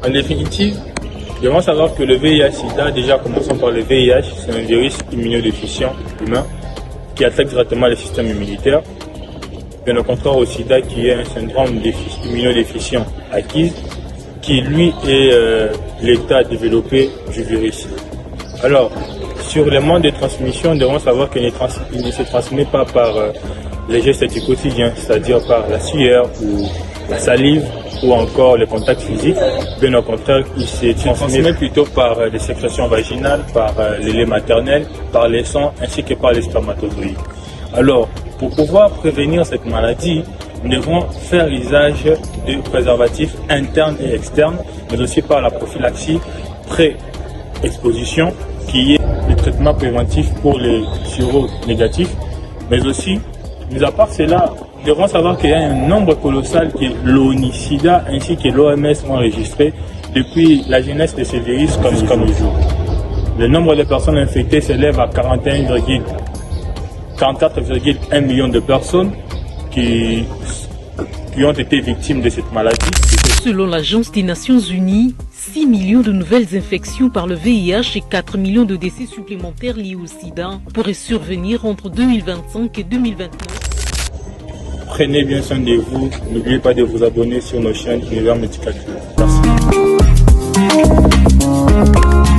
En définitive, nous devons savoir que le VIH-Sida, déjà commençons par le VIH, c'est un virus immunodéficient humain qui attaque directement le système immunitaire. Bien au contraire au sida qui est un syndrome immunodéficient acquis, qui lui est l'état développé du virus. Alors, sur les modes de transmission, nous devons savoir qu'il ne se transmet pas par les gestes du quotidien, c'est-à-dire par la sueur ou la salive ou encore le contact physique. Bien au contraire, il se transmet plutôt par les sécrétions vaginales, par le lait maternel, par les sangs ainsi que par les spermatozoïdes. Alors, pour pouvoir prévenir cette maladie, nous devons faire usage de préservatifs internes et externes, mais aussi par la prophylaxie pré-exposition, qui est le traitement préventif pour les séronégatifs, mais aussi, mis à part cela, nous devons savoir qu'il y a un nombre colossal que l'ONU-SIDA ainsi que l'OMS ont enregistré depuis la genèse de ces virus comme le jour. Le nombre de personnes infectées s'élève à 44,1 millions de personnes qui ont été victimes de cette maladie. Selon l'Agence des Nations Unies, 6 millions de nouvelles infections par le VIH et 4 millions de décès supplémentaires liés au sida pourraient survenir entre 2025 et 2029. Prenez bien soin de vous, n'oubliez pas de vous abonner sur nos chaînes Univers Médical. Merci.